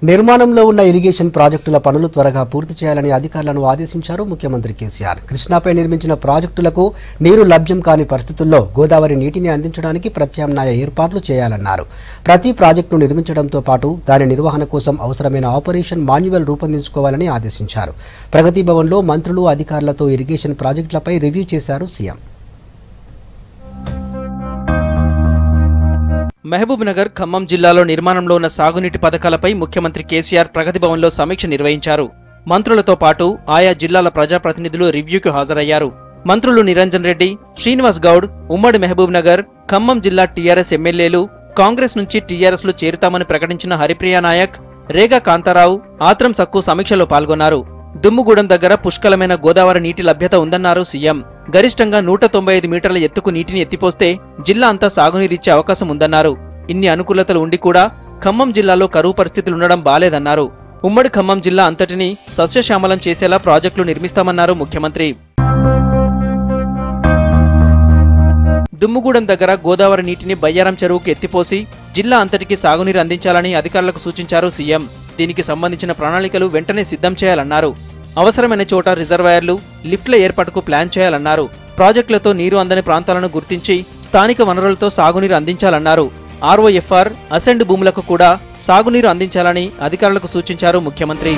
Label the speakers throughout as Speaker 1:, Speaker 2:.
Speaker 1: నిర్మాణంలో ఉన్న ఇరిగేషన్ ప్రాజెక్టుల పనులు త్వరగా పూర్తి చేయాలని అధికారులను ఆదేశించారు ముఖ్యమంత్రి కేసీఆర్. కృష్ణాపై నిర్మించిన ప్రాజెక్టులకు నీరు లభ్యం కాని పరిస్థితుల్లో గోదావరి నీటిని అందించడానికి ప్రత్యామ్నాయ ఏర్పాట్లు చేయాలన్నారు. ప్రతి ప్రాజెక్టును నిర్మించడంతో పాటు దాని నిర్వహణ కోసం అవసరమైన ఆపరేషన్ మాన్యువల్ రూపొందించుకోవాలని ఆదేశించారు. ప్రగతి భవన్లో మంత్రులు అధికారులతో ఇరిగేషన్ ప్రాజెక్టులపై రివ్యూ చేశారు సీఎం.
Speaker 2: మహబూబ్ నగర్, ఖమ్మం జిల్లాలో నిర్మాణంలో ఉన్న సాగునీటి పథకాలపై ముఖ్యమంత్రి కేసీఆర్ ప్రగతి భవన్లో సమీక్ష నిర్వహించారు. మంత్రులతో పాటు ఆయా జిల్లాల ప్రజాప్రతినిధులు రివ్యూకు హాజరయ్యారు. మంత్రులు నిరంజన్ రెడ్డి, శ్రీనివాస్ గౌడ్, ఉమ్మడి మహబూబ్ నగర్, ఖమ్మం జిల్లా టీఆర్ఎస్ ఎమ్మెల్యేలు, కాంగ్రెస్ నుంచి టీఆర్ఎస్ లో చేరుతామని ప్రకటించిన హరిప్రియా నాయక్, రేగా కాంతారావు, ఆత్రం సక్కు సమీక్షలో పాల్గొన్నారు. దుమ్ముగూడెం దగ్గర పుష్కలమైన గోదావరి నీటి లభ్యత ఉందన్నారు సీఎం. గరిష్టంగా 195 మీటర్ల ఎత్తుకు నీటిని ఎత్తిపోస్తే జిల్లా అంతా సాగునీరిచ్చే అవకాశం ఉందన్నారు. ఇన్ని అనుకూలతలు ఉండి కూడా ఖమ్మం జిల్లాలో కరువు పరిస్థితులుండడం బాలేదన్నారు. ఉమ్మడి ఖమ్మం జిల్లా అంతటినీ సస్యశ్యామలం చేసేలా ప్రాజెక్టులు నిర్మిస్తామన్నారు ముఖ్యమంత్రి. దుమ్ముగూడెం దగ్గర గోదావరి నీటిని బయ్యారం చెరువుకు ఎత్తిపోసి జిల్లా అంతటికి సాగునీరు అందించాలని అధికారులకు సూచించారు సీఎం. దీనికి సంబంధించిన ప్రణాళికలు వెంటనే సిద్ధం చేయాలన్నారు. అవసరమైన చోట రిజర్వాయర్లు, లిఫ్ట్ల ఏర్పాటుకు ప్లాన్ చేయాలన్నారు. ప్రాజెక్టులతో నీరు అందని ప్రాంతాలను గుర్తించి స్థానిక వనరులతో సాగునీరు అందించాలన్నారు. ఆర్ఓఎఫ్ఆర్, అసెండ్ భూములకు కూడా సాగునీరు అందించాలని అధికారులకు సూచించారు ముఖ్యమంత్రి.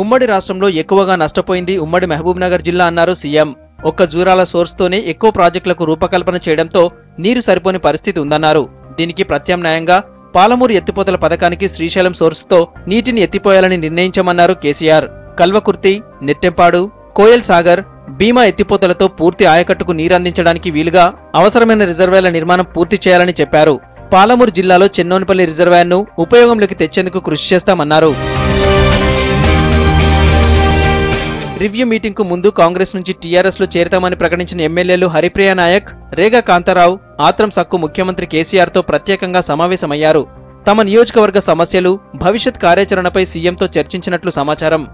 Speaker 2: ఉమ్మడి రాష్ట్రంలో ఎక్కువగా నష్టపోయింది ఉమ్మడి మహబూబ్ నగర్ జిల్లా అన్నారు సీఎం. ఒక్క జూరాల సోర్స్తోనే ఎక్కువ ప్రాజెక్టులకు రూపకల్పన చేయడంతో నీరు సరిపోని పరిస్థితి ఉందన్నారు. దీనికి ప్రత్యామ్నాయంగా పాలమూరు ఎత్తిపోతల పథకానికి శ్రీశైలం సోర్సుతో నీటిని ఎత్తిపోయాలని నిర్ణయించామన్నారు కేసీఆర్. కల్వకుర్తి, నెట్టెంపాడు, కోయల్ సాగర్, భీమా ఎత్తిపోతలతో పూర్తి ఆయకట్టుకు నీరందించడానికి వీలుగా అవసరమైన రిజర్వాయర్ల నిర్మాణం పూర్తి చేయాలని చెప్పారు. పాలమూరు జిల్లాలో చెన్నోనిపల్లి రిజర్వాయర్ను ఉపయోగంలోకి తెచ్చేందుకు కృషి చేస్తామన్నారు. రివ్యూ మీటింగ్ కు ముందు కాంగ్రెస్ నుంచి టీఆర్ఎస్ లో చేరతామని ప్రకటించిన ఎమ్మెల్యేలు హరిప్రియా నాయక్, రేగా కాంతారావు, ఆత్రం సక్కు ముఖ్యమంత్రి కేసీఆర్ తో ప్రత్యేకంగా సమావేశమయ్యారు. తమ నియోజకవర్గ సమస్యలు, భవిష్యత్ కార్యాచరణపై సీఎంతో చర్చించినట్లు సమాచారం.